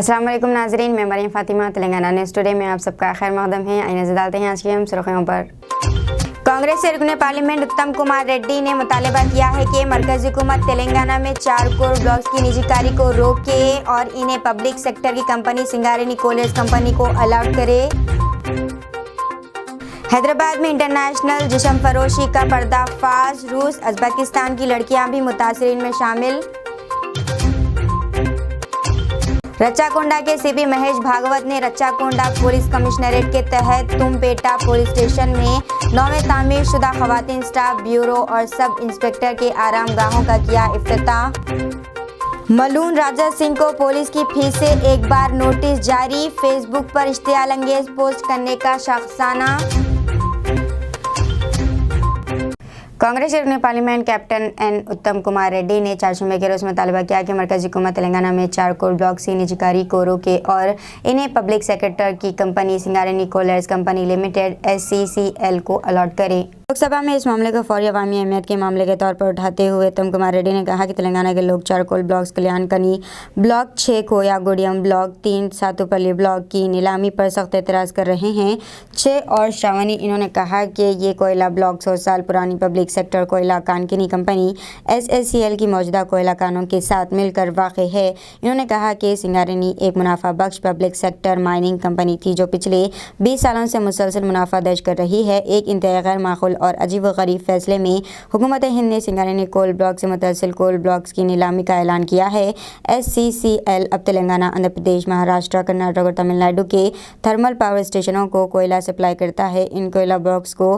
अस्सलाम वालेकुम नाजरीन, मैं मरीम फातिमा तेलंगाना न्यूज़ टुडे में आप सबका खैर मकदम है। आइए नजर डालते हैं आज की हम सुर्खियों पर। कांग्रेस से रुकने पार्लियामेंट उत्तम कुमार रेड्डी ने मुतालबा किया है कि मरकजी हुकूमत तेलंगाना में 4 कोल ब्लॉक्स की निजीकारी को रोके और इन्हें पब्लिक सेक्टर की कंपनी सिंगारेनी कोलेज कंपनी को अलॉट करे। हैदराबाद में इंटरनेशनल जिस्म फरोशी का पर्दाफाश, रूस उज़्बेकिस्तान की लड़कियां भी मुतासिरीन में शामिल। रच्चाकोंडा के सीपी महेश भागवत ने रच्चाकोंडा पुलिस कमिश्नरेट के तहत तुमपेटा पुलिस स्टेशन में 9वें तामीर शुदा खवातीन स्टाफ ब्यूरो और सब इंस्पेक्टर के आरामगाहों का किया इफ्तिताह। मलून राजा सिंह को पुलिस की फीस से एक बार नोटिस जारी, फेसबुक पर इश्तियाल अंगेज पोस्ट करने का शाखसाना। कांग्रेस के पार्लियामेंट कैप्टन एन उत्तम कुमार रेड्डी ने 4 जुम्मे के रोज मुतालबा किया कि मरकजी हुकूमत तेलंगाना में 4 कोल ब्लॉक्स की निजीकारी को रोके और इन्हें पब्लिक सेक्टर की company Singareni collieries company limited SCCL को अलॉट करे। लोकसभा में इस मामले को फौरी अवामी अहमियत के मामले के तौर पर उठाते हुए उत्तम कुमार रेड्डी ने कहा कि तेलंगाना के लोग 4 coal blocks Kalyankhani block 6 Koyagudem block 3 Sathupalli block की नीलामी पर सख्त एतराज़ कर रहे हैं। 6 और श्रावणी, इन्होंने कहा कि ये कोयला ब्लॉक 100 साल पुरानी पब्लिक सेक्टर कोयला कानकनी कंपनी SSCL की मौजूदा कोयला कानों के साथ मिलकर वाक़ है। इन्होंने कहा कि सिंगारेनी एक मुनाफा बख्श पब्लिक सेक्टर माइनिंग कंपनी थी जो पिछले 20 सालों से मुसलसल मुनाफा दर्ज कर रही है। एक इंतहाई गैर माकूल और अजीब व गरीब फैसले में हुकूमत हिंद ने सिंगारेनी कोल ब्लॉक से मुतसिल कोल ब्लॉक्स की नीलामी का ऐलान किया है। SCCL अब तेलंगाना, आंध्र प्रदेश, महाराष्ट्र, कर्नाटक और तमिलनाडु के थर्मल पावर स्टेशनों को कोयला सप्लाई करता है। इन कोयला ब्लॉक्स को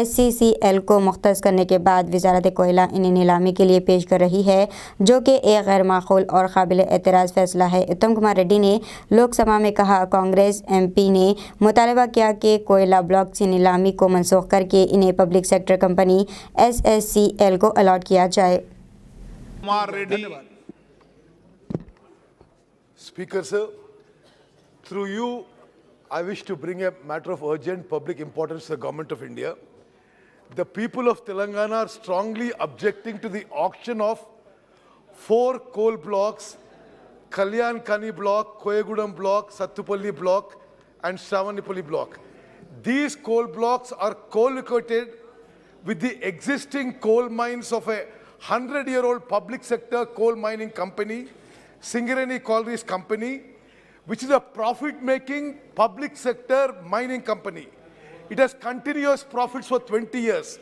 SCCL को मुख्तस करने के बाद वजारत कोयला इन्हें नीलामी के लिए पेश कर रही है, जो कि एक गैर माकूल और काबिल एतराज़ फैसला है। उत्तम कुमार रेड्डी ने लोकसभा में कहा, कांग्रेस MP ने मुतालबा किया कि कोयला ब्लॉक की नीलामी को मनसूख करके इन्हें पब्लिक सेक्टर कंपनी SSCL को अलॉट किया जाए। Kumar Reddy, Speaker sir, through you, I wish to bring a matter of urgent public importance to the Government of India. The people of Telangana are strongly objecting to the auction of 4 coal blocks, Kalyan Kani block, Koyagudam block, Sattupalli block and Shravanipalli block. These coal blocks are co-located with the existing coal mines of a 100-year-old public sector coal mining company, Singareni Collieries Company, which is a profit-making public sector mining company. It has continuous profits for 20 years.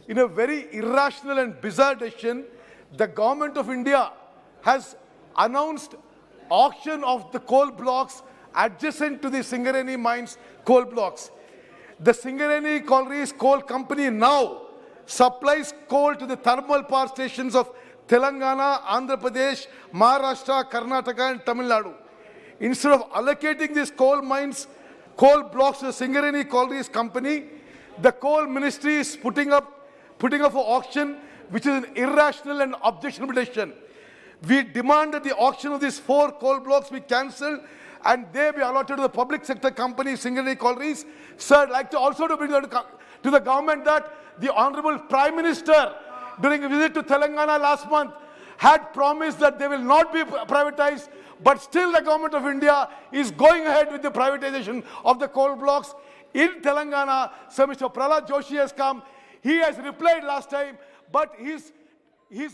In a very irrational and bizarre decision, the Government of India has announced auction of the coal blocks adjacent to the Singareni mines coal blocks. The Singareni Collieries Coal Company now supplies coal to the thermal power stations of Telangana, Andhra Pradesh, Maharashtra, Karnataka and Tamil Nadu. Instead of allocating these coal blocks to the Singareni Collieries Company, the coal ministry is putting up for auction, which is an irrational and objectionable decision. We demand that the auction of these 4 coal blocks be cancelled and they be allotted to the public sector company Singareni Collieries. Sir, I'd like to also bring to the government that the Honorable Prime Minister, during a visit to Telangana last month, had promised that they will not be privatized, but still the Government of India is going ahead with the privatization of the coal blocks in Telangana. So Mr. Prahlad Joshi has come. He has replied last time, but he's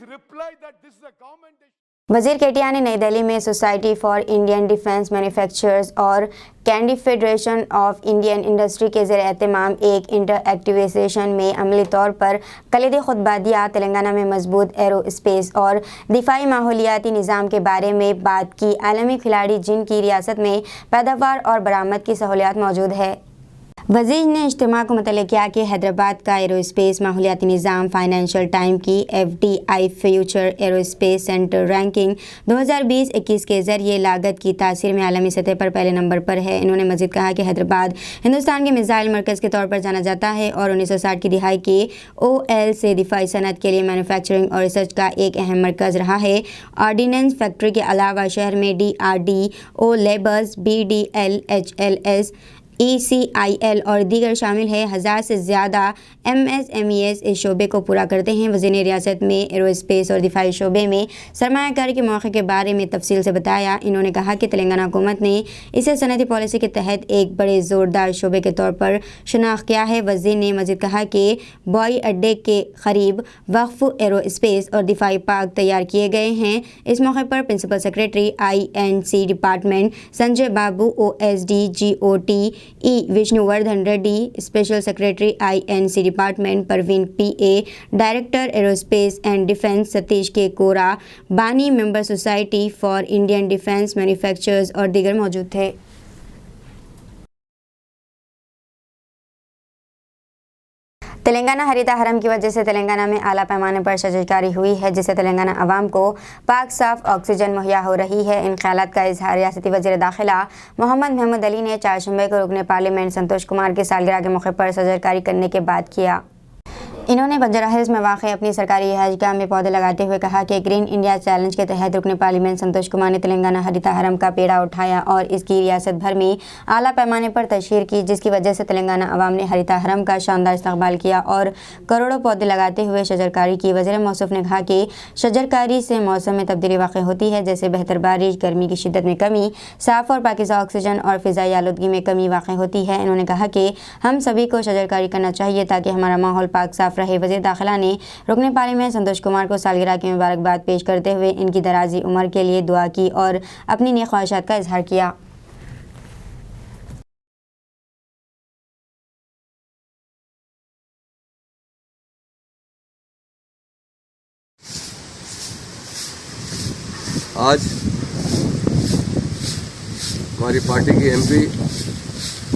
replied that this is a government issue. वजीर केटीआर ने नई दिल्ली में society for Indian defence manufacturers और confederation of Indian industry के ज़रिए एहतमाम एक interactive session में अमली तौर पर कलीदी खुतबा दिया। तेलंगाना में मजबूत एरो स्पेस और दिफाई माहौलियाती निज़ाम के बारे में बात की। आलमी खिलाड़ी जिनकी रियासत में पैदावार और बरामद की सहूलियात मौजूद है। वज़ीर ने इज्तिमा को मुतल्लिक़ किया कि हैदराबाद का एरोस्पेस माहौलियाती निज़ाम फाइनेंशियल टाइम की FDI future aerospace centre ranking 2020-21 के ज़रिए लागत की तासीर में आलमी सतह पर पहले नंबर पर है। इन्होंने मज़ीद कहा कि हैदराबाद हिंदुस्तान के मिसाइल मरकज़ के तौर पर जाना जाता है और 1960 की दिहाई के OL से दिफाई सनत के लिए मैन्युफैक्चरिंग और रिसर्च का एक अहम मरकज़ रहा है। ऑर्डिनेंस फैक्ट्री के अलावा शहर में DRDO labours, BDL, HLS ECIL और दीगर शामिल है। 1000 से ज़्यादा MSMEs इस शोबे को पूरा करते हैं। वज़ीर ने रियासत में एरोस्पेस और दिफाई शोबे में सरमायाकारी के मौके के बारे में तफसील से बताया। इन्होंने कहा कि तेलंगाना हुकूमत ने इसे सनती पॉलिसी के तहत एक बड़े ज़ोरदार शोबे के तौर पर शनाख्त किया है। वज़ीर ने मज़ीद कहा कि हवाई अड्डे के करीब वक्फ एरोस्पेस और दिफाई पार्क तैयार किए गए हैं। इस मौके पर principal secretary INC department Sanjay Babu, OSD GOT Vishnuvardhan Reddy, special secretary INC department Parveen PA, director aerospace and defence Satish K Kora, बानी member society for Indian defence manufacturers और दीगर मौजूद थे। तेलंगाना हरिता हरम की वजह से तेलंगाना में आला पैमाने पर शजरकारी हुई है, जिससे तेलंगाना अवाम को पाक साफ ऑक्सीजन मुहैया हो रही है। इन ख्यालात का इजहार रियासती वज़ीर दाखिला मोहम्मद महमूद अली ने चारशंबे को रुकने पार्लियामेंट संतोष कुमार की सालगिरह के मौके पर शजरकारी करने के बाद किया। इन्होंने बंजारा हिल्स में वाक़ अपनी सरकारी रिहाइशगाह में पौधे लगाते हुए कहा कि ग्रीन इंडिया चैलेंज के तहत रुकने पार्लियामेंट संतोष कुमार ने तेलंगाना हरिता हरम का पेड़ा उठाया और इसकी रियासत भर में आला पैमाने पर तशहीर की, जिसकी वजह से तेलंगाना अवाम ने हरिता हरम का शानदार इस्तकबाल किया और करोड़ों पौधे लगाते हुए शजरकारी की। वज़ीर मौसूफ ने कहा कि शजरकारी से मौसम में तब्दीली वाक़ होती है, जैसे बेहतर बारिश, गर्मी की शिद्दत में कमी, साफ़ और पाकीज़ा ऑक्सीजन और फ़िज़ाई आलूदगी में कमी वाक़ होती है। इन्होंने कहा कि हम सभी को शजरकारी करना चाहिए ताकि हमारा माहौल पाक साफ़ रहे। वज़ीर दाखिला ने रुकने पार्लियामेंट संतोष कुमार को सालगिरह की मुबारकबाद पेश करते हुए इनकी दराजी उम्र के लिए दुआ की और अपनी नेक ख्वाहिशात का इजहार किया। आज हमारी पार्टी की MP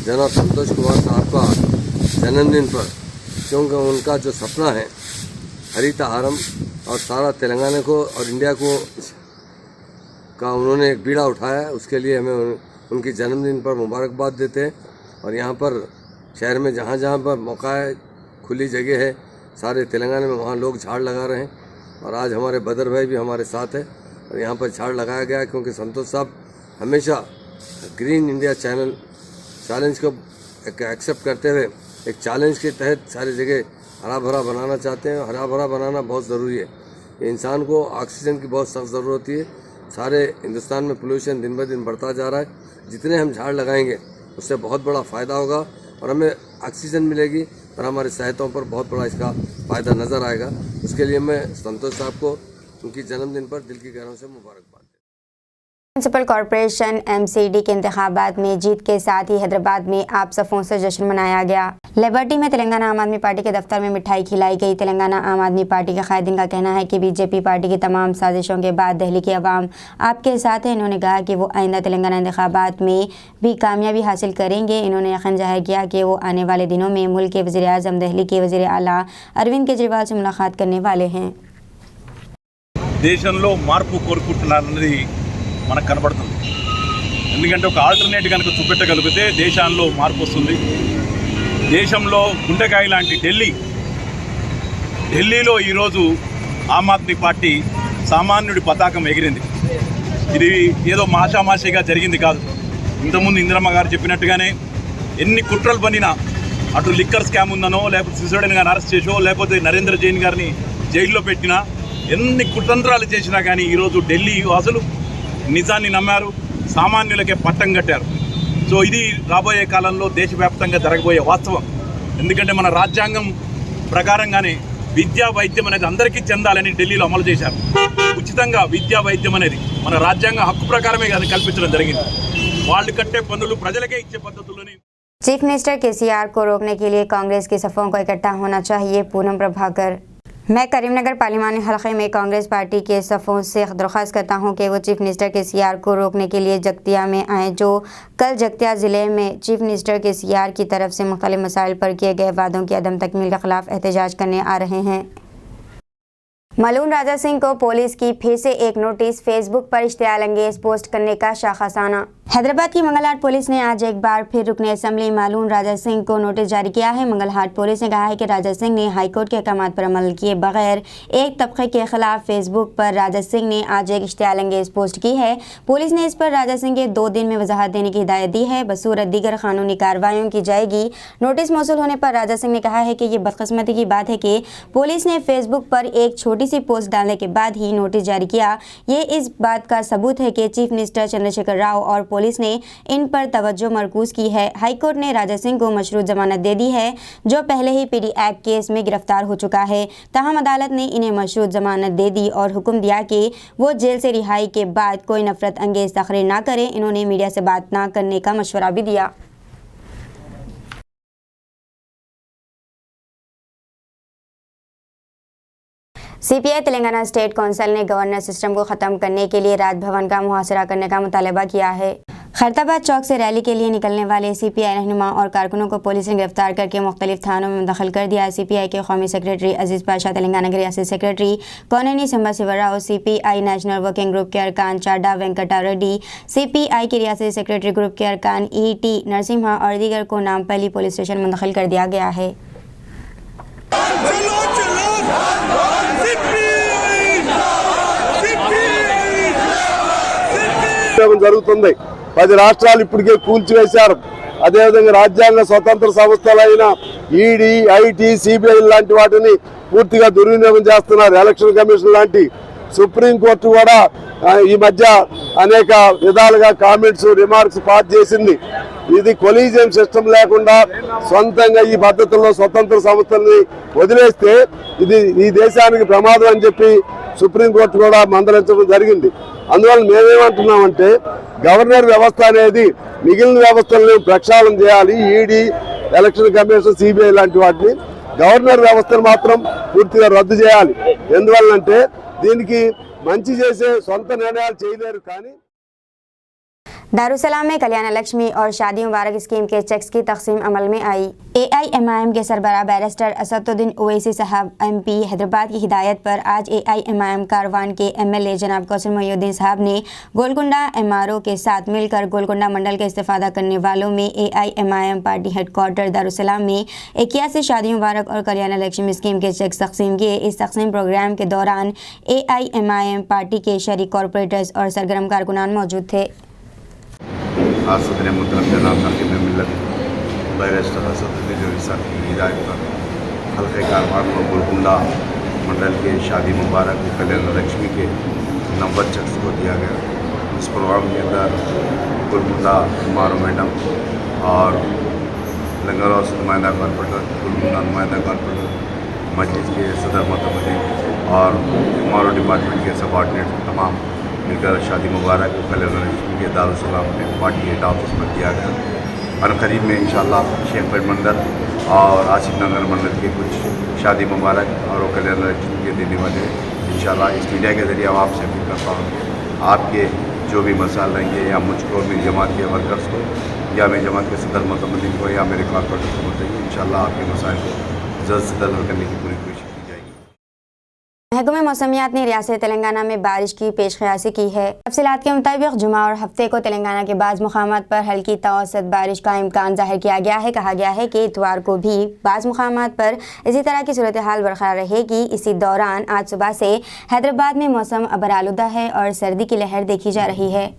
जनाब संतोष कुमार साहब का जन्मदिन पर, क्योंकि उनका जो सपना है हरिता हरम और सारा तेलंगाना को और इंडिया को का उन्होंने एक बीड़ा उठाया है, उसके लिए हमें उनकी जन्मदिन पर मुबारकबाद देते हैं। और यहाँ पर शहर में जहाँ जहाँ पर मौका है, खुली जगह है, सारे तेलंगाना में वहाँ लोग झाड़ लगा रहे हैं। और आज हमारे बदर भाई भी हमारे साथ है और यहाँ पर झाड़ लगाया गया है, क्योंकि संतोष साहब हमेशा ग्रीन इंडिया चैलेंज को एक्सेप्ट करते हुए एक चैलेंज के तहत सारी जगह हरा भरा बनाना चाहते हैं। हरा भरा बनाना बहुत ज़रूरी है। इंसान को ऑक्सीजन की बहुत सख्त ज़रूरत होती है। सारे हिंदुस्तान में पोल्यूशन दिन ब दिन बढ़ता जा रहा है। जितने हम झाड़ लगाएंगे उससे बहुत बड़ा फ़ायदा होगा और हमें ऑक्सीजन मिलेगी और हमारे सेहतों पर बहुत बड़ा इसका फ़ायदा नज़र आएगा। उसके लिए मैं संतोष साहब को उनकी जन्मदिन पर दिल की गहराइयों से मुबारकबाद। म्यूनसिपल कॉरपोरेशन MCD के इंतखाबात में जीत के साथ ही हैदराबाद में आप सफ़ों से जश्न मनाया गया। लिबर्टी में तेलंगाना आम आदमी पार्टी के दफ्तर में मिठाई खिलाई गई। तेलंगाना आम आदमी पार्टी के कायदीन का कहना है कि BJP पार्टी की तमाम साजिशों के बाद दिल्ली की आवाम आपके साथ है। इन्होंने कहा कि वो आइंदा तेलंगाना इंतखाबात में भी कामयाबी हासिल करेंगे। इन्होंने यकीन जाहिर किया कि वो आने वाले दिनों में मुल्क के वज़ीर आज़म दिल्ली के वज़ीर आला अरविंद केजरीवाल से मुलाकात करने वाले हैं। దేశంలో మార్పు కోరుకుంటున్నారన్నది మనకు కనబడుతుంది. ఎందుకంటే ఒక ఆల్టర్నేట్ కనుక చూపెట్టగలిగితే దేశాల్లో మార్పు వస్తుంది. దేశంలో గుండెకాయ లాంటి ఢిల్లీలో ఈరోజు ఆమ్ ఆద్మీ పార్టీ సామాన్యుడి పతాకం ఎగిరింది. ఇది ఏదో మాషామాషిగా జరిగింది కాదు. ఇంతకుముందు ఇందిరమ్మ గారు చెప్పినట్టుగానే ఎన్ని కుట్రలు పన్నినా, అటు లిక్కర్ స్కామ్ ఉందనో, లేకపోతే సిసోడిని గారిని అరెస్ట్ చేసో, లేకపోతే నరేంద్ర జైన్ గారిని జైల్లో పెట్టినా, ఎన్ని కుతంత్రాలు చేసినా కానీ ఈరోజు ఢిల్లీ వాసులు నిజాన్ని నమ్మారు, సామాన్యులకే పట్టం కట్టారు. సో ఇది రాబోయే కాలంలో దేశవ్యాప్తంగా జరగబోయే వాస్తవం. ఎందుకంటే మన రాజ్యాంగం ప్రకారంగానే విద్యా వైద్యం అనేది అందరికీ చెందాలని ఢిల్లీలో అమలు చేశారు. ఉచితంగా విద్యా వైద్యం అనేది మన రాజ్యాంగ హక్కు ప్రకారమే కల్పించడం జరిగింది. వాళ్ళు కట్టే పన్నులు ప్రజలకే ఇచ్చే పద్ధతులని चीफ मिनिस्टर KCR को रोकने के लिए कांग्रेस की सफ़ों को इकट्ठा होना चाहिए। पूनम प्रभाकर। मैं करीमनगर पार्लिमानी हलक़े में कांग्रेस पार्टी के सफ़ों से दरख्वास्त करता हूं कि वो चीफ मिनिस्टर KCR को रोकने के लिए जगतिया में आएँ। जो कल जगतिया ज़िले में चीफ मिनिस्टर KCR की तरफ से मुख्तलिफ मसाइल पर किए गए वादों की अदम तकमील के ख़िलाफ़ एहतजाज करने आ रहे हैं। मलून राजा सिंह को पुलिस की फिर से एक नोटिस। फेसबुक पर इश्तियाल अंगेज पोस्ट करने का शाखासाना। हैदराबाद की मंगलहाट पुलिस ने आज एक बार फिर रुकने असेंबली मालूम राजा सिंह को नोटिस जारी किया है। मंगलहाट पुलिस ने कहा है कि राजा सिंह ने हाईकोर्ट के अहकामात पर अमल किए बगैर एक तबके के खिलाफ फेसबुक पर राजा सिंह ने आज एक इश्तियाल अंगेज पोस्ट की है। पुलिस ने इस पर राजा सिंह के 2 दिन में वजाहत देने की हिदायत दी है। बसूरत दीगर कानूनी कार्रवाइयों की जाएगी। नोटिस मौसूल होने पर राजा सिंह ने कहा है कि ये बदकिस्मती की बात है कि पुलिस ने फेसबुक पर एक छोटी सी पोस्ट डालने के बाद ही नोटिस जारी किया। ये इस बात का सबूत है कि चीफ मिनिस्टर चंद्रशेखर राव और पुलिस ने इन पर तवज्जो मरकूज की है। हाईकोर्ट ने राजा सिंह को मशरूत जमानत दे दी है, जो पहले ही पीडी एक्ट केस में गिरफ्तार हो चुका है। ताहम अदालत ने इन्हें मशरूत जमानत दे दी और हुक्म दिया कि वो जेल से रिहाई के बाद कोई नफरत अंगेज तकरीर ना करें। इन्होंने मीडिया से बात ना करने का मशवरा भी दिया। सीपीआई तेलंगाना स्टेट काउंसिल ने गवर्नर सिस्टम को ख़त्म करने के लिए राजभवन का मुहासरा करने का मुतालबा किया है। खैरताबाद चौक से रैली के लिए निकलने वाले सीपीआई रहनुमा और कारकुनों को पुलिस ने गिरफ्तार करके मुख्तलिफ थानों में मुंतकिल कर दिया। सीपीआई के कौमी सेक्रेटरी अजीज़ पाशा, तेलंगाना के रियासती secretary Kunamneni Sambasiva Rao, CPI national working group के अरकान चाडा वेंकटा रेड्डी, सीपीआई के रियासती सेक्रेटरी ग्रुप के अरकान ईटी नरसिम्हा और दीगर को नामपल्ली पुलिस स्टेशन मुंतकिल कर दिया गया है। జరుగుతుంది 10 రాష్ట్రాలు ఇప్పటికే కూల్చివేశారు. అదేవిధంగా రాజ్యాంగ స్వతంత్ర సంస్థలైన ఈడీ, ఐటీ, సిబిఐ లాంటి వాటిని పూర్తిగా దుర్వినియోగం చేస్తున్నారు. ఎలక్షన్ కమిషన్ లాంటి సుప్రీంకోర్టు కూడా ఈ మధ్య అనేక విధాలుగా కామెంట్స్, రిమార్క్స్ పాస్ చేసింది. ఇది కొలీజియం సిస్టమ్ లేకుండా సొంతంగా ఈ పద్ధతుల్లో స్వతంత్ర సంస్థల్ని వదిలేస్తే ఇది ఈ దేశానికి ప్రమాదం అని చెప్పి సుప్రీంకోర్టు కూడా మందలించడం జరిగింది. అందువల్ల మేమేమంటున్నామంటే గవర్నర్ వ్యవస్థ అనేది మిగిలిన వ్యవస్థలను ప్రక్షాళన చేయాలి. ఈడీ, ఎలక్షన్ కమిషన్, సిబిఐ లాంటి వాటిని గవర్నర్ వ్యవస్థను మాత్రం పూర్తిగా రద్దు చేయాలి. ఎందువల్లంటే దీనికి మంచి చేసే సొంత నిర్ణయాలు చేయలేరు. కానీ दारुसलाम में कल्याण लक्ष्मी और शादी मुबारक स्कीम के चेक्स की तकसीम अमल में आई। एआईएमआईएम के सरबराह बैरिस्टर असदुद्दीन ओवैसी साहब एमपी हैदराबाद की हिदायत पर आज एआईएमआईएम कारवान के एमएलए जनाब कौसर मोहिउद्दीन साहब ने गोलकुंडा एमआरओ के साथ मिलकर गोलकुंडा मंडल का इस्तेफादा करने वालों में एआईएमआईएम पार्टी हेडक्वार्टर दारुसलाम में 81 शादी मुबारक और कल्याण लक्ष्मी स्कीम के चेक्स तकसीम किए। इस तकसीम प्रोग्राम के दौरान एआईएमआईएम पार्टी के शरीक कॉरपोरेटर्स और सरगर्म कारकुनान मौजूद थे। आज सदर मुहतरम जनाब नाकिब मिल्लत बैरिस्टर असदुद्दीन ओवैसी साहब की हिदायत पर हल्के कारवान को गोलकुंडा मंडल के शादी मुबारक कल्याण लक्ष्मी के नंबर चेक्स को दिया गया। इस प्रोग्राम के अंदर गोलकुंडा मारो मैडम और लंगर हाउस नुमाइंदा कॉरपोरेटर, गोलकुंडा नुमाइंदा कॉरपोरेटर, मजलिस के सदर मोहतमदीन और मारो डिपार्टमेंट के सबऑर्डिनेट तमाम मिलकर शादी मुबारक कल्याण लक्ष्मी के दारुसलाम में पार्टी हेड ऑफिस पर किया गया। और करीब में इंशाअल्लाह शेखपेट मंडल और आसिफ नगर मंडल के कुछ शादी मुबारक और कल्याण लक्ष्मी के देने वाले इंशाअल्लाह इस मीडिया के ज़रिए आपसे अपील करता हूँ, आपके जो भी मसाइल रहेंगे या मुझको, मेरी जमात के वर्कर्स को या मेरी जमात के सदर मोहतमदीन को या मेरे कॉर्पोरेटर को बताइए। इंशाअल्लाह आपके मसाइल को जल्द से जल्द हल करने की पूरी कोशिश की जाएगी। महकमे मौसमियात ने रियासत तेलंगाना में बारिश की पेशकयासी की है। तफसीलात के मुताबिक जुमा और हफ्ते को तेलंगाना के बाज़ मुकामात पर हल्की तवसत बारिश का इम्कान जाहिर किया गया है। कहा गया है कि इतवार को भी बाज़ मुकामात पर इसी तरह की सूरत हाल बरकरार रहेगी। इसी दौरान आज सुबह से हैदराबाद में मौसम अबरालुदा है और सर्दी की लहर देखी जा रही है।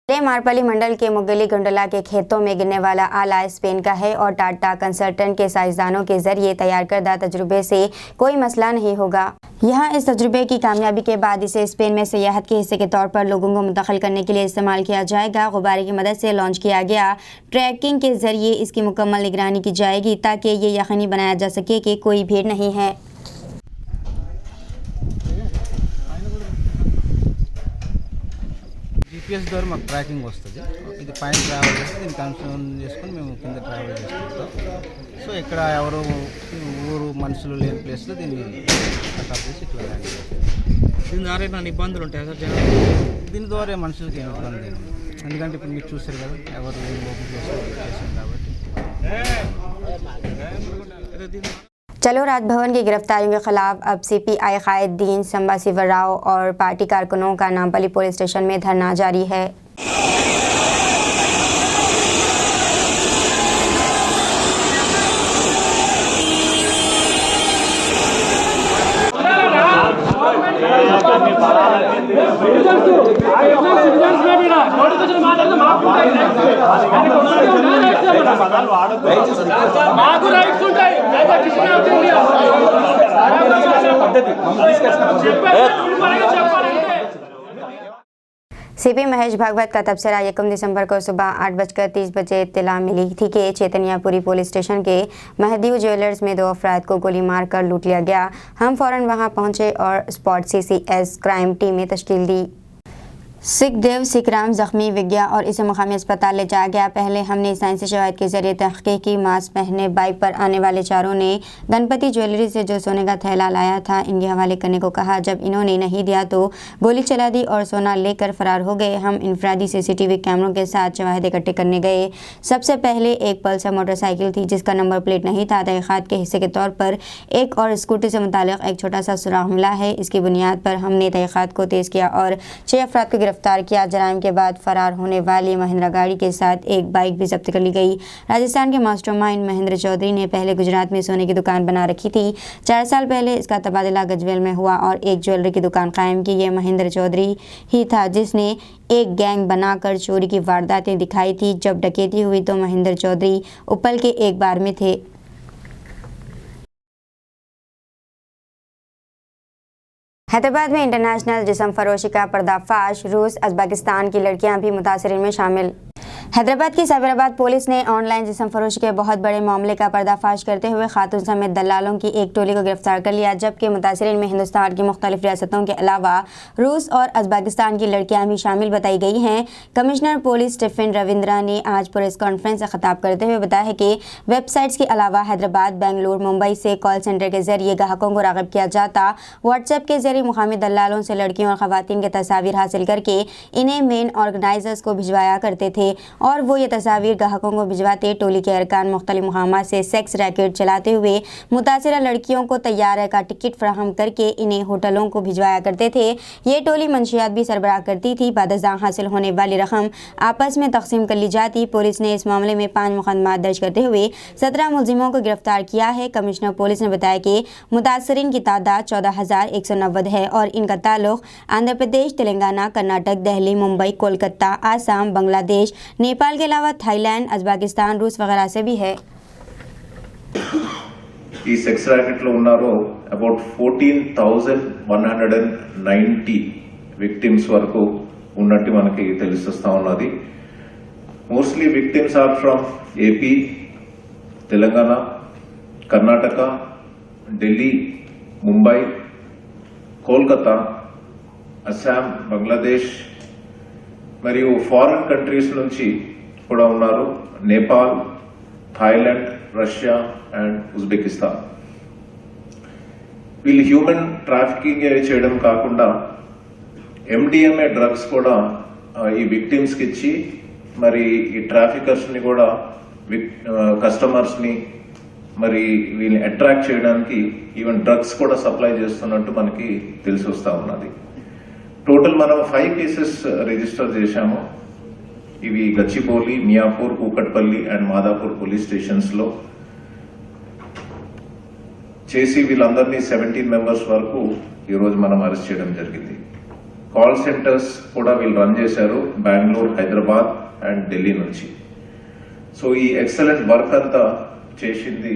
मारपली मंडल के मुगली गंडोला के खेतों में गिरने वाला आला स्पेन का है और टाटा कंसल्टेंट के साइंसदानों के जरिए तैयार करदा तजुर्बे से कोई मसला नहीं होगा। यहाँ इस तजुर्बे की कामयाबी के बाद इसे स्पेन में सियाहत के हिस्से के तौर पर लोगों को मुंतकिल करने के लिए इस्तेमाल किया जाएगा। गुब्बारे की मदद से लॉन्च किया गया ट्रैकिंग के जरिए इसकी मुकम्मल निगरानी की जाएगी ताकि ये यकीनी बनाया जा सके कि कोई भीड़ नहीं है। GPS ద్వారా మాకు ట్రాకింగ్ వస్తుంది. ఇది పైన ట్రావెల్ చేస్తే దీన్ని కన్ఫర్మ్ చేసుకొని మేము కింద ట్రావెల్ చేసుకుంటాం. సో ఇక్కడ ఎవరు ఊరు మనుషులు లేని ప్లేస్లో దీన్ని కటాప్ చేసి ఇట్లా ల్యాండ్ చేస్తాం. దీని ద్వారా ఏమైనా ఇబ్బందులు ఉంటాయి సార్ జనాలు? దీని ద్వారా మనుషులకి ఏమి ఇబ్బంది లేదు, ఎందుకంటే ఇప్పుడు మీరు చూసారు కదా ఎవరు ఓపెన్ చేసాం కాబట్టి. चलो राजभवन की गिरफ्तारियों के खिलाफ अब सीपीआई कायदीन संबाशिवराव और पार्टी कारकुनों का नामपल्ली पुलिस स्टेशन में धरना जारी है। మాకు రైట్స్ ఉంటాయి सीपी महेश भागवत का तबसरा 1 दिसंबर को सुबह 8:30 इत्तला मिली थी कि चैतन्यपुरी पुलिस स्टेशन के महदीव ज्वेलर्स में 2 अफराद को गोली मारकर लूट लिया गया। हम फौरन वहां पहुंचे और स्पॉट CCS क्राइम टीम में तश्कील दी। सिखदेव सिखराम जख्मी विज्ञा और इसे मुकामी अस्पताल ले जाया गया। पहले हमने साइंसी शवाहिद के जरिए तहकीकी मास्क पहने बाइक पर आने वाले चारों ने गणपति ज्वेलरी से जो सोने का थैला लाया था इनके हवाले करने को कहा। जब इन्होंने नहीं दिया तो गोली चला दी और सोना लेकर फरार हो गए। हम इनफरादी CCTV कैमरों के साथ शवाहिद इकट्ठे करने गए। सबसे पहले एक पल्सर मोटरसाइकिल थी जिसका नंबर प्लेट नहीं था। तहकीकात के हिस्से के तौर पर एक और स्कूटी से मुताल्लिक एक छोटा सा सुराग मिला है। इसकी बुनियाद पर हमने तहकीकात को तेज़ किया और 6 अफराद को गिरफ्तार किया। जराइम के बाद फरार होने वाली महिंद्रा गाड़ी के साथ एक बाइक भी जब्त कर ली गई। राजस्थान के मास्टरमाइंड महेंद्र चौधरी ने पहले गुजरात में सोने की दुकान बना रखी थी। 4 साल पहले इसका तबादला गजवेल में हुआ और एक ज्वेलरी की दुकान कायम की। ये महेंद्र चौधरी ही था जिसने एक गैंग बनाकर चोरी की वारदातें दिखाई थी। जब डकैती हुई तो महेंद्र चौधरी उपल के एक बार में थे। हैदराबाद में इंटरनेशनल जिस्म फरोशी का पर्दाफाश। रूस उज़्बेकिस्तान की लड़कियां भी मुतासरीन में शामिल। हैदराबाद की साबिराबाद पुलिस ने ऑनलाइन जिस्म फरोशी के बहुत बड़े मामले का पर्दाफाश करते हुए खातून समेत दलालों की एक टोली को गिरफ्तार कर लिया। जबकि मुतासरीन में हिंदुस्तान की मुख्तलिफ रियासतों के अलावा रूस और उज़्बेकिस्तान की लड़कियां भी शामिल बताई गई हैं। कमिश्नर पुलिस स्टीफन रविंद्रा ने आज प्रेस कॉन्फ्रेंस से खिताब करते हुए बताया कि वेबसाइट्स के अलावा हैदराबाद, बेंगलुरु, मुंबई से कॉल सेंटर के जरिए ग्राहकों को राग़िब किया जाता। व्हाट्सएप के जरिए मुकामी दलालों से लड़कियों और ख़वातीन के तस्वीर हासिल करके इन्हें मेन ऑर्गेनाइजर्स को भिजवाया करते थे और वो ये तस्वीर ग्राहकों को भिजवाते। टोली के अरकान मुख्तलिफ मुकामात से सेक्स रैकेट चलाते हुए मुतासिरा लड़कियों को तैयार का टिकट फराहम करके इन्हें होटलों को भिजवाया करते थे। ये टोली मंशियात भी सरबराह करती थी। बादशाह हासिल होने वाली रकम आपस में तकसीम कर ली जाती। पुलिस ने इस मामले में 5 मुकदमा दर्ज करते हुए 17 मुलजिमों को गिरफ्तार किया है। कमिश्नर पुलिस ने बताया कि मुतासरीन की तादाद 14,190 है और इनका ताल्लुक आंध्र प्रदेश, तेलंगाना, कर्नाटक, दिल्ली, मुंबई, कोलकाता, आसाम, बांग्लादेश, नेपाल के अलावा थाईलैंड, उज़्बेकिस्तान, रूस वगैरह से भी है। ఈ సెక్స్ ర్యాకెట్ లో ఉన్నారు అబౌట్ 14,190 విక్టిమ్స్ వరకు ఉన్నట్టు మనకి తెలుస్తా ఉన్నది. Mostly victims are from AP, Telangana, Karnataka, Delhi, Mumbai, Kolkata, Assam, Bangladesh మరియు ఫారిన్ కంట్రీస్ నుంచి కూడా ఉన్నారు. Nepal, Thailand, Russia and Uzbekistan. వీళ్ళు హ్యూమన్ ట్రాఫికింగ్ చేయడం కాకుండా MDMA డ్రగ్స్ కూడా ఈ విక్టిమ్స్కి ఇచ్చి మరి ఈ ట్రాఫికర్స్ని కూడా కస్టమర్స్ని మరి వీళ్ళని అట్రాక్ట్ చేయడానికి ఈవెన్ డ్రగ్స్ కూడా సప్లై చేస్తున్నట్టు మనకి తెలిసి వస్తూ ఉన్నది. టోటల్ మనం 5 కేసెస్ రిజిస్టర్ చేశాము. ఇవి Gachibowli, Miyapur, Kukatpally and Madhapur police stations లో చేసి వీళ్ళందరినీ 17 మెంబర్స్ వరకు ఈరోజు మనం అరెస్ట్ చేయడం జరిగింది. కాల్ సెంటర్స్ కూడా వీళ్ళు రన్ చేశారు బెంగళూరు, హైదరాబాద్ అండ్ ఢిల్లీ నుంచి. సో ఈ ఎక్సలెంట్ వర్క్ అంతా చేసింది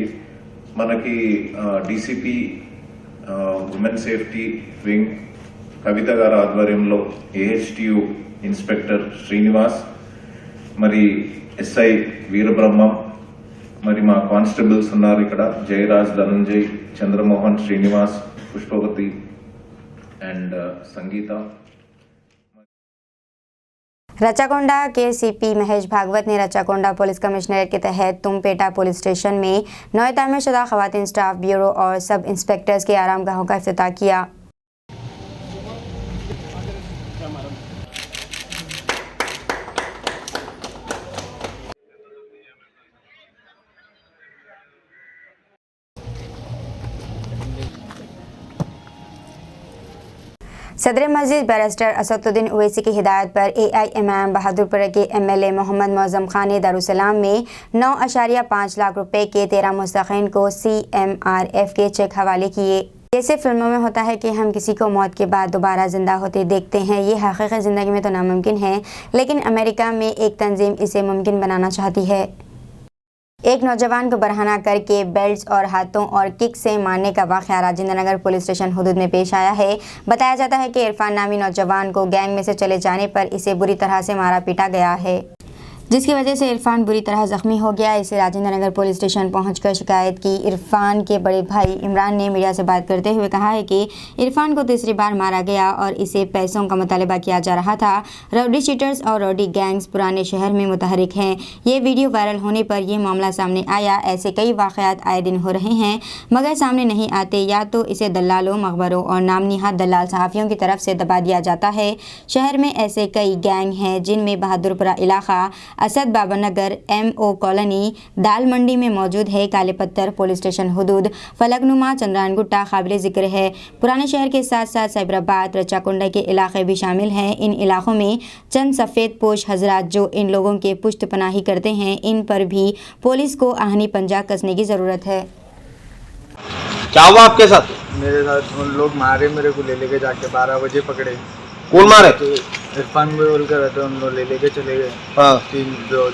మనకి డీసీపీ ఉమెన్ సేఫ్టీ వింగ్ కవిత గారి ఆధ్వర్యంలో AHTU ఇన్స్పెక్టర్ శ్రీనివాస్, మరి SI వీరబ్రహ్మం, మరి మా కానిస్టేబుల్స్ ఉన్నారు ఇక్కడ జయరాజ్, ధనంజయ్, చంద్రమోహన్, శ్రీనివాస్, పుష్పవతి అండ్ సంగీత. रचाकोंडा के CP महेश भागवत ने रचाकोंडा पुलिस कमिश्नरेट के तहत तुमपेटा पुलिस स्टेशन में नए तामीर शुदा खवातीन स्टाफ ब्यूरो और सब इंस्पेक्टर्स के आरामगाहों का इफ्तिताह किया। सदर मस्जिद बैरिस्टर असदुद्दीन ओवैसी की हिदायत पर AIMIM बहादुरपुर के MLA मोहम्मद मौज़म खान ने दारुसलाम में 9.5 लाख रुपए के 13 मुस्तकीन को CMRF के चेक हवाले किए। जैसे फिल्मों में होता है कि हम किसी को मौत के बाद दोबारा ज़िंदा होते देखते हैं, ये हकीकत ज़िंदगी में तो नामुमकिन है, लेकिन अमेरिका में एक तंजीम इसे मुमकिन बनाना चाहती है। एक नौजवान को बरहना करके बेल्ट्स और हाथों और किक से मारने का वाक़या राजेंद्र नगर पुलिस स्टेशन हुदूद में पेश आया है। बताया जाता है कि इरफान नामी नौजवान को गैंग में से चले जाने पर इसे बुरी तरह से मारा पीटा गया है, जिसकी वजह से इरफान बुरी तरह ज़ख्मी हो गया। इसे राजेंद्र नगर पुलिस स्टेशन पहुंचकर शिकायत की। इरफान के बड़े भाई इमरान ने मीडिया से बात करते हुए कहा है कि इरफान को तीसरी बार मारा गया और इसे पैसों का मुतालबा किया जा रहा था। राउडी शीटर्स और राउडी गैंग्स पुराने शहर में मुतहरिक हैं। ये वीडियो वायरल होने पर यह मामला सामने आया। ऐसे कई वाक़यात आए दिन हो रहे हैं मगर सामने नहीं आते। या तो इसे दलालों, मखबरों और नामनिहाद दलाल सहाफ़ियों की तरफ से दबा दिया जाता है। शहर में ऐसे कई गैंग हैं जिनमें बहादुरपुरा इलाका, असद बाबा नगर, MO कॉलोनी, दाल मंडी में मौजूद है। काले पत्थर पुलिस स्टेशन हुदूद, फलकनुमा, चंद्रायन गुट्टा काबिल ज़िक्र है। पुराने शहर के साथ साथ साइबराबाद, रचाकुंडा के इलाके भी शामिल हैं। इन इलाकों में चंद सफ़ेद पोश हजरात जो इन लोगों के पुश्त पनाही करते हैं, इन पर भी पुलिस को आहनी पंजा कसने की ज़रूरत है। क्या हुआ आपके साथ? मेरे साथ उन लोग मारे, मेरे को ले लेके जाके 12 बजे पकड़े। कौन मारे? तो इरफान भाई बोल कर रहते उन लोग ले लेके चले गए। हाँ।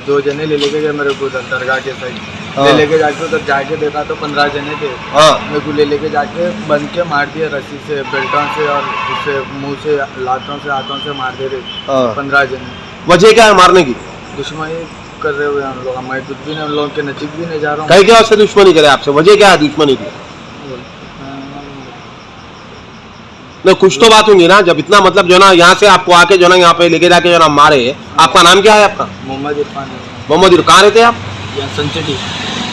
दो जने ले लेके गए मेरे को उधर दरगाह के साइड। हाँ। ले लेके जाके उधर जाके देखा तो 15 जने थे। हाँ। मेरे को ले लेके जाके बंद के मार दिया रस्सी से, बेल्टों से और उससे मुंह से, लातों से, हाथों से मार दे रहे। हाँ। 15 जने। वजह क्या है मारने की? दुश्मनी कर रहे हुए हम लोग। मैं कुछ भी नहीं, उन लोगों के नजीक भी नहीं जा रहा हूँ। कहीं क्या उससे दुश्मनी करे आपसे? वजह क्या है दुश्मनी की? नहीं, कुछ तो बात होंगी ना। जब इतना मतलब जो ना यहाँ से आपको आके जो ना यहाँ पे लेके जाके जो ना मारे। आपका नाम क्या है आपका? मोहम्मद इरफान। मोहम्मद इरफान। कहाँ रहते हैं आप? यहाँ सनसिटी।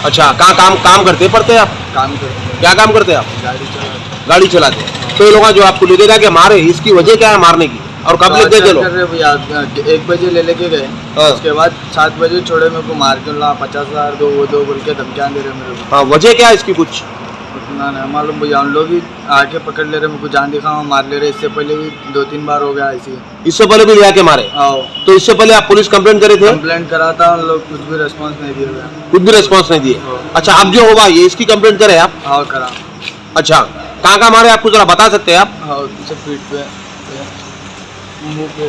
अच्छा, कहाँ काम करते पड़ते हैं आप? काम करते। क्या काम करते हैं आप? गाड़ी चलाते। गाड़ी चलाते हैं। तो ये लोग जो आपको लेके जाके मारे, इसकी वजह क्या है मारने की? और कब लेके गए लोग? 1 बजे ले लेके गए। उसके बाद 7 बजे छोड़े, मेरे को मार के ला 50,000 दो, वो दो बोल के धमकियाँ दे रहे मेरे को। हाँ, वजह क्या है इसकी? कुछ उतना नहीं मालूम भैया। उन लोग ही आके पकड़ ले रहे, मेरे को जान दिखा मार ले रहे। इससे पहले भी 2-3 बार हो गया ऐसी। इससे पहले भी ले आके मारे? आओ। तो इससे पहले आप पुलिस कंप्लेंट करे थे? कंप्लेंट करा था, उन लोग कुछ भी रेस्पॉन्स नहीं दिए हुए। कुछ भी रेस्पॉन्स नहीं दिए? अच्छा, अब जो होगा ये इसकी कंप्लेंट करे आप? हाँ करा। अच्छा, कहाँ मारे आपको जरा बता सकते हैं आप? हाँ, पीछे पीठ पे, मुंह पे।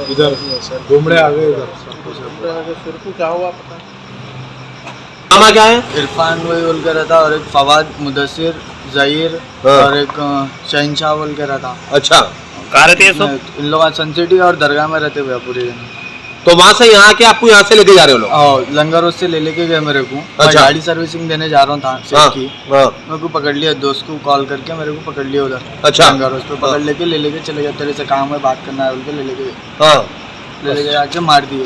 इधर घूमने आ गए इधर। सिर को क्या हुआ पता? नाम क्या है? इरफान वही बोल के रहता और एक फवाद, मुदस्सिर, जहीर और एक शहनशाह बोल के रहता। अच्छा, कहाँ रहते हैं सब? इन लोग सनसिटी और दरगाह में रहते हुए पूरे दिन। तो वहाँ से यहाँ के आपको यहाँ से लेके जा रहे हो लोग? हाँ, लंगर से ले लेके गए मेरे को। अच्छा। गाड़ी सर्विसिंग देने जा रहा था हाँ, की। हाँ। मेरे को पकड़ लिया, दोस्त को कॉल करके मेरे को पकड़ लिया उधर। अच्छा। लंगर पे पकड़ लेके ले लेके चले गए। तेरे से काम है, बात करना है बोल के ले लेके गए। हाँ। ले लेके जाके मार दिए।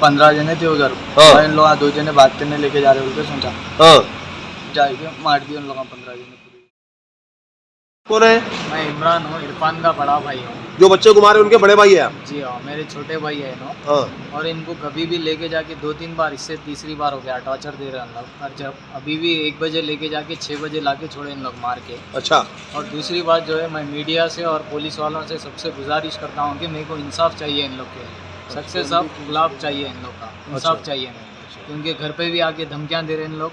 15 जने थे उधर। हाँ। इन लोग 2 जने बात करने लेके जा रहे बोल के सोचा। हाँ। जाके मार दिए उन लोग 15 जने। कौन है? मैं इमरान हूँ, इरफान का बड़ा भाई हूँ। जो बच्चे को मारे उनके बड़े भाई है आप? जी हाँ, मेरे छोटे भाई है ना। हाँ। और इनको कभी भी लेके जाके 2-3 बार, इससे तीसरी बार हो गया, टॉर्चर दे रहे हैं लोग। और जब अभी भी 1 बजे लेके जाके 6 बजे लाके छोड़े इन लोग मार के। अच्छा। और दूसरी बात जो है, मैं मीडिया से और पुलिस वालों से सबसे गुजारिश करता हूँ कि मेरे को इंसाफ चाहिए इन लोग के। सबसे सब खिलाफ चाहिए इन लोग का, इंसाफ चाहिए मेरे। क्योंकि घर पे भी आके धमकियाँ दे रहे इन लोग।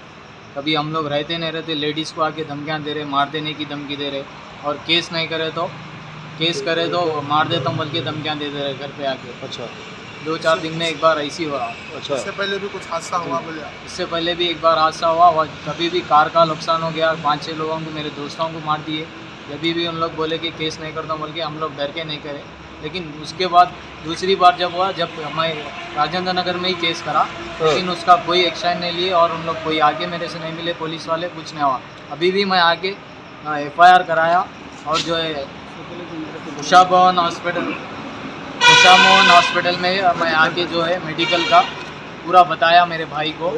कभी हम लोग रहते नहीं रहते, लेडीज़ को आके धमकियाँ दे रहे, मार देने की धमकी दे रहे। और केस नहीं करे तो, केस करे तो मार देता हूँ बल्कि धमकियाँ दे रहे घर पे आके। अच्छा। 2-4 दिन में एक बार ऐसी हुआ। अच्छा। इससे पहले भी कुछ हादसा हुआ बोले? इससे पहले भी एक बार हादसा हुआ। और कभी भी कार का नुकसान हो गया। 5-6 लोगों को, मेरे दोस्तों को मार दिए। जब भी उन लोग बोले कि केस नहीं करता बोल के, हम लोग डर के नहीं करे। लेकिन उसके बाद दूसरी बार जब हुआ, जब मैं राजेंद्र नगर में ही केस करा, लेकिन उसका कोई एक्शन नहीं लिए। और उन लोग कोई आके मेरे से नहीं मिले, पुलिस वाले, कुछ नहीं हुआ। अभी भी मैं आके FIR कराया। और जो है उषा मोहन हॉस्पिटल में मैं आके जो है मेडिकल का पूरा बताया मेरे भाई को।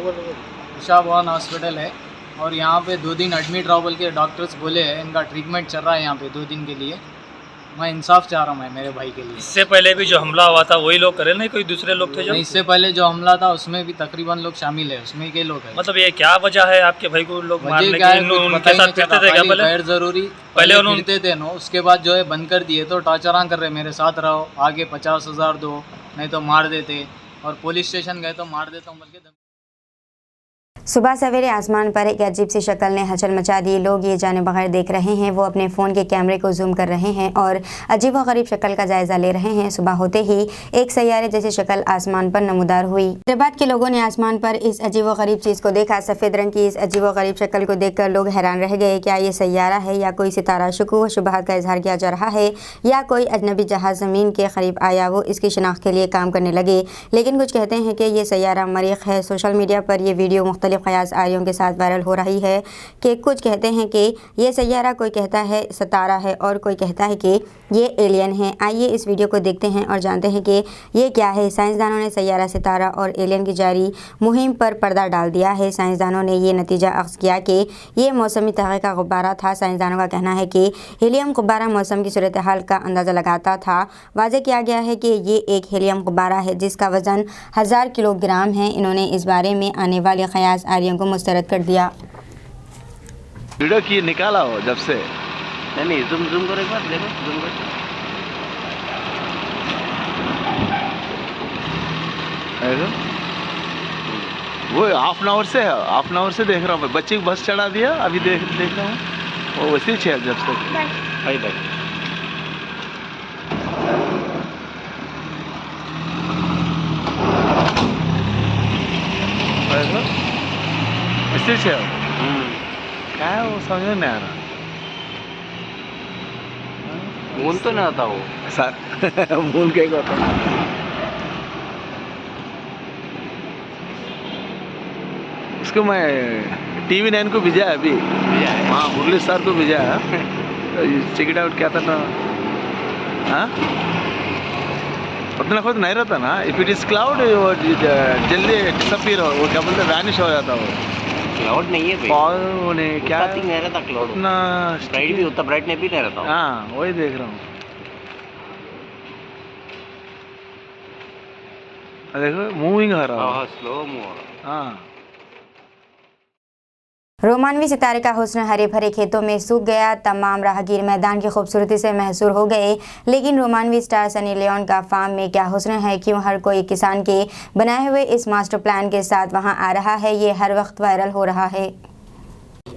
उषा मोहन हॉस्पिटल है और यहाँ पे 2 दिन एडमिट रहो बोल के डॉक्टर्स बोले हैं। इनका ट्रीटमेंट चल रहा है यहाँ पे 2 दिन के लिए। मैं इंसाफ चाह रहा हूँ मैं मेरे भाई के लिए। इससे पहले भी जो हमला हुआ था वही लोग करे, नहीं कोई दूसरे लोग थे जो? नहीं, इससे पहले जो हमला था उसमें भी तकरीबन लोग शामिल है। उसमें के लोग हैं। मतलब ये क्या वजह है आपके भाई को लोग मारने की? उनके साथ फिरते थे क्या पहले? गैर जरूरी पहले फिरते थे ना, उसके बाद जो है बंद कर दिए। तो टॉर्चर कर रहे, मेरे साथ रहो, आगे 50,000 दो, नहीं तो मार देते। और पुलिस स्टेशन गए तो मार देता हूँ बोल के सुबह सवेरे आसमान पर एक अजीब सी शक्ल ने हलचल मचा दी। लोग ये जाने बगैर देख रहे हैं। वो अपने फ़ोन के कैमरे को जूम कर रहे हैं और अजीब व गरीब शक्ल का जायज़ा ले रहे हैं। सुबह होते ही एक सैयारे जैसी शक्ल आसमान पर नमूदार हुई। हैदराबाद के लोगों ने आसमान पर इस अजीब व गरीब चीज़ को देखा। सफ़ेद रंग की इस अजीब व गरीब शक्ल को देखकर लोग हैरान रह गए। क्या ये सैयारा है या कोई सितारा? शुकूक व शुबहात का इजहार किया जा रहा है या कोई अजनबी जहाज़ ज़मीन के करीब आया, वो इसकी शनाख्त के लिए काम करने लगे। लेकिन कुछ कहते हैं कि ये सैयारा मरीख है। सोशल मीडिया पर यह वीडियो मुख्तलिफ क़यास आरियों के साथ वायरल हो रही है कि कुछ कहते हैं कि ये सैयारा, कोई कहता है सितारा है और कोई कहता है कि ये एलियन है। आइए इस वीडियो को देखते हैं और जानते हैं कि ये क्या है। साइंसदानों ने सैयारा, सितारा और एलियन की जारी मुहिम पर पर्दा डाल दिया है। साइंसदानों ने ये नतीजा अख्ज़ किया कि ये मौसमी तरह का गुब्बारा था। साइंसदानों का कहना है कि हीलियम गुब्बारा मौसम की सूरत हाल का अंदाज़ा लगाता था। वाज़ेह किया गया है कि ये एक हीलियम गुब्बारा है जिसका वज़न 1000 किलोग्राम है। इन्होंने इस बारे में आने वाले क़यास आरियों को मुस्तरद कर दिया। वीडियो की निकाला हो जब से नहीं जूम करो एक बार, देखो जूम करो। वो हाफ एन आवर से देख रहा हूँ मैं। बच्चे को बस चढ़ा दिया, अभी देख रहा हूँ वो वैसे ही है जब से। भाई भाई वैसे ही है। क्या है वो समझ में नहीं आ रहा। मून तो नहीं आता वो सर मून के को उसको मैं TV9 को भेजा है अभी। हाँ, मुरली सर को भेजा है। चेक इट आउट क्या था ना। हाँ, उतना खुद नहीं रहता ना। इफ इट इज क्लाउड जल्दी डिसअपीयर हो, वो क्या बोलते हैं, वैनिश हो जाता वो। क्लाउड नहीं है भाई, क्या नहीं रहता क्लाउड, उतना ब्राइट भी उतना ब्राइटनेस भी नहीं रहता। हाँ, वही देख रहा हूँ। देखो मूविंग हो रहा है, स्लो मूव हो रहा। हाँ। रोमानवी सितारे का हुस्न हरे भरे खेतों में सूख गया। तमाम राहगीर मैदान की खूबसूरती से महसूर हो गए। लेकिन रोमानवी स्टार सनी लियोन का फार्म में क्या हुस्न है? क्यों हर कोई किसान के बनाए हुए इस मास्टर प्लान के साथ वहां आ रहा है? ये हर वक्त वायरल हो रहा है।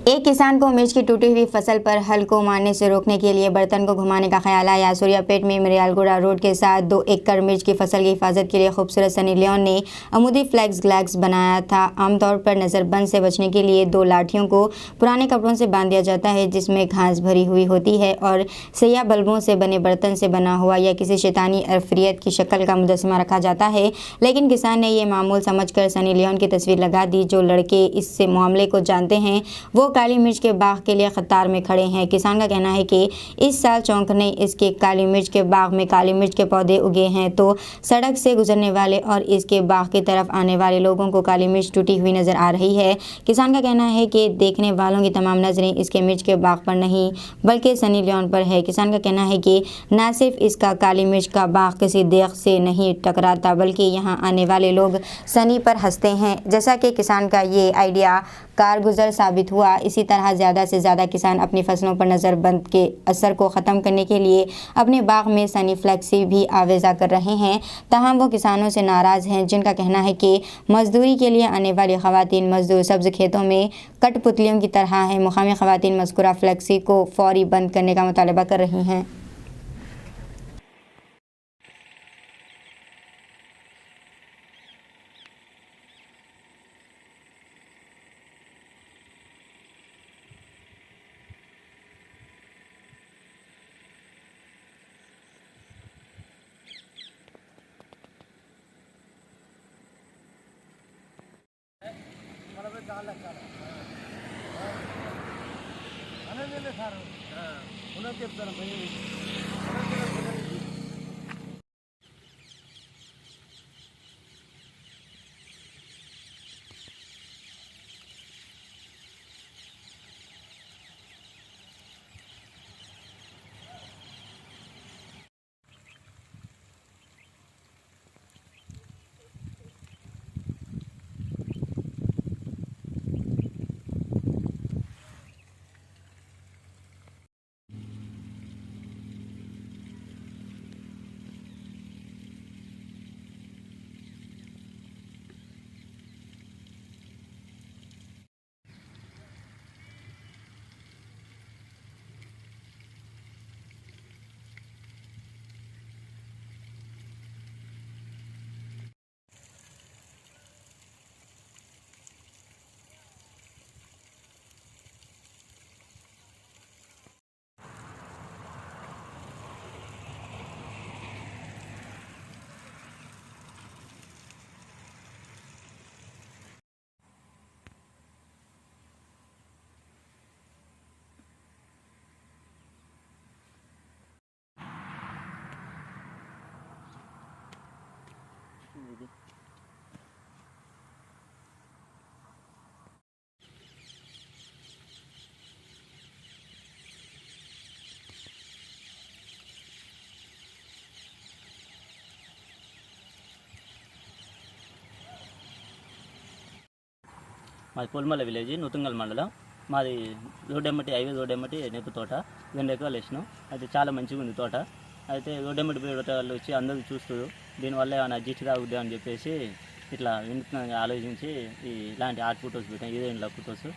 एक किसान को मिर्च की टूटी हुई फसल पर हल को मारने से रोकने के लिए बर्तन को घुमाने का ख्याल आया। सूर्यापेट में मिरियालगुड़ा रोड के साथ 2 एकड़ मिर्च की फसल की हिफाजत के लिए खूबसूरत सनी लियोन ने अमूदी फ्लैक्स ग्लैक्स बनाया था। आमतौर पर नज़रबंद से बचने के लिए 2 लाठियों को पुराने कपड़ों से बांध दिया जाता है जिसमें घास भरी हुई होती है और सैया बल्बों से बने बर्तन से बना हुआ या किसी शैतानी अरफरियत की शक्ल का मुजस्समा रखा जाता है। लेकिन किसान ने यह मामूल समझकर सनी लियोन की तस्वीर लगा दी। जो लड़के इससे मामले को जानते हैं वो काली मिर्च के बाग के लिए कतार में खड़े हैं। किसान का कहना है कि इस साल चौंकने इसके काली मिर्च के बाग में काली मिर्च के पौधे उगे हैं तो सड़क से गुजरने वाले और इसके बाग की तरफ आने वाले लोगों को काली मिर्च टूटी हुई नज़र आ रही है। किसान का कहना है कि देखने वालों की तमाम नज़रें इसके मिर्च के बाग पर नहीं बल्कि सनी लियोन पर है। किसान का कहना है कि न सिर्फ इसका काली मिर्च का बाग किसी देख से नहीं टकराता बल्कि यहाँ आने वाले लोग सनी पर हंसते हैं। जैसा कि किसान का ये आइडिया कारगुजर साबित हुआ, इसी तरह ज़्यादा से ज़्यादा किसान अपनी फसलों पर नज़रबंद के असर को ख़त्म करने के लिए अपने बाग में सनी फ्लैक्सी भी आवेज़ा कर रहे हैं। ताहम वो किसानों से नाराज़ हैं जिनका कहना है कि मजदूरी के लिए आने वाली ख़वातीन मजदूर सब्ज़ खेतों में कठपुतलियों की तरह हैं। मुकामी ख़वातीन मज़कूरा फ्लैक्सी को फ़ौरी बंद करने का मुतालबा कर रही हैं। మాది పొల్మల విలేజ్ నూతుంగల్ మండలం. మాది రోడ్డెమ్మటి హైవే రోడ్డెమ్మటి నెప్పు తోట 2 ఎకరాలు వేసినాం. అయితే చాలా మంచిగా ఉంది తోట. అయితే రోడ్డెమ్మటి తోట వాళ్ళు వచ్చి అందరూ చూస్తారు, దీనివల్ల ఏమైనా అడ్జస్ట్ అవుద్ది అని చెప్పేసి ఇట్లా వినూత్నంగా ఆలోచించి ఇలాంటి ఆర్ట్ ఫొటోస్ పెట్టాం, హీరోయిన్ల ఫొటోస్.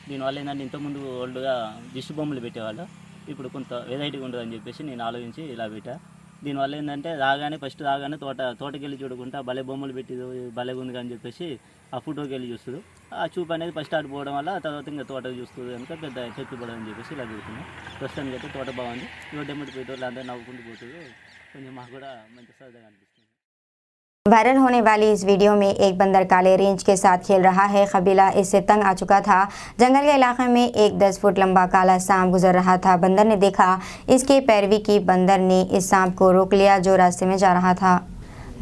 దీనివల్ల ఏంటంటే ఇంతకుముందు ఓల్డ్గా దిష్టి బొమ్మలు పెట్టేవాళ్ళు, ఇప్పుడు కొంత వెరైటీగా ఉంటుంది అని చెప్పేసి నేను ఆలోచించి ఇలా పెట్టా. దీనివల్ల ఏంటంటే ఫస్ట్ రాగానే తోటకి వెళ్ళి చూడకుండా భలే బొమ్మలు పెట్టి భలే ఉంది అని చెప్పేసి ఆ ఫోటోకి వెళ్ళి చూస్తారు. ఆ చూపు అనేది ఫస్ట్ ఆట పోవడం వల్ల తర్వాత ఇంకా తోటకు చూస్తుంది కనుక పెద్ద చెట్టు పడడం అని చెప్పేసి ఇలా పెడుతున్నాం. ప్రస్తుతానికి అయితే తోట బాగుంది. రోడ్డెమ్మటి పోయేటోళ్ళు అందరూ నవ్వుకుంటూ పోతుంది, కొంచెం మాకు కూడా మంచి సరదాగా అనిపిస్తుంది. वायरल होने वाली इस वीडियो में एक बंदर काले रेंज के साथ खेल रहा है। कबीला इससे तंग आ चुका था। जंगल के इलाके में एक 10 फुट लंबा काला सांप गुजर रहा था। बंदर ने देखा, इसकी पैरवी की। बंदर ने इस सांप को रोक लिया जो रास्ते में जा रहा था।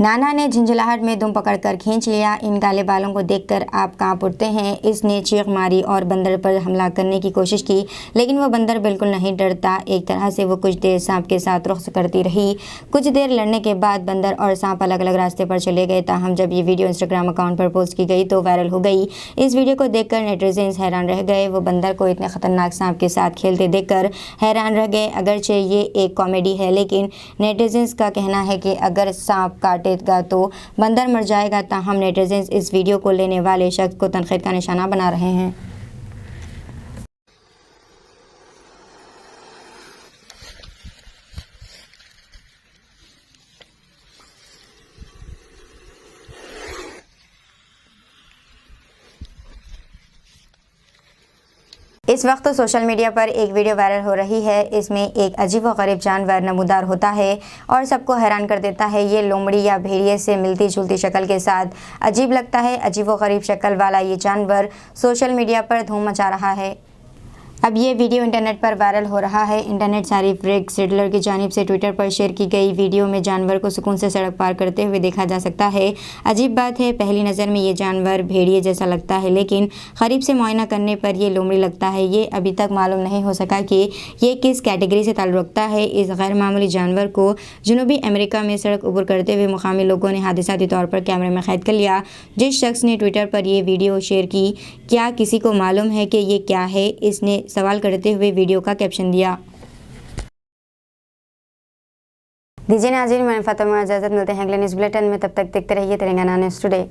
नाना ने झंझलाहट में दुम पकड़कर खींच लिया। इन काले बालों को देखकर आप कांप उठते हैं। इसने चीख मारी और बंदर पर हमला करने की कोशिश की, लेकिन वो बंदर बिल्कुल नहीं डरता। एक तरह से वो कुछ देर सांप के साथ रुख करती रही। कुछ देर लड़ने के बाद बंदर और सांप अलग अलग रास्ते पर चले गए। ताहम जब ये वीडियो इंस्टाग्राम अकाउंट पर पोस्ट की गई तो वायरल हो गई। इस वीडियो को देखकर नेटिजन्स हैरान रह गए। वो बंदर को इतने खतरनाक सांप के साथ खेलते देखकर हैरान रह गए। अगरचे ये एक कॉमेडी है, लेकिन नेटिजन्स का कहना है कि अगर सांप काटे तो बंदर मर जाएगा। ताहम नेटिजन्स इस वीडियो को लेने वाले शख्स को तनकीद का निशाना बना रहे हैं। इस वक्त तो सोशल मीडिया पर एक वीडियो वायरल हो रही है। इसमें एक अजीब व गरीब जानवर नमूदार होता है और सबको हैरान कर देता है। ये लोमड़ी या भेड़िए से मिलती जुलती शक्ल के साथ अजीब लगता है। अजीब व गरीब शक्ल वाला ये जानवर सोशल मीडिया पर धूम मचा रहा है। अब ये वीडियो इंटरनेट पर वायरल हो रहा है। इंटरनेट सारिफ रिक सिडलर की जानिब से ट्विटर पर शेयर की गई वीडियो में जानवर को सुकून से सड़क पार करते हुए देखा जा सकता है। अजीब बात है, पहली नज़र में ये जानवर भेड़िए जैसा लगता है, लेकिन करीब से मुआयना करने पर ये लोमड़ी लगता है। ये अभी तक मालूम नहीं हो सका कि ये किस कैटेगरी से ताल्लुक़ रखता है। इस गैर मामूली जानवर को जनूबी अमेरिका में सड़क ऊपर करते हुए मुकामी लोगों ने हादसाती तौर पर कैमरे में कैद कर लिया। जिस शख्स ने ट्विटर पर ये वीडियो शेयर की, क्या किसी को मालूम है कि ये क्या है? इसने सवाल करते हुए वीडियो का कैप्शन दिया। दीजिए नाज़रीन, मैं फ़ातिमा इजाज़त, मिलते हैं अगले न्यूज़ बुलेटिन में। तब तक देखते रहिए तेलंगाना न्यूज़ टुडे।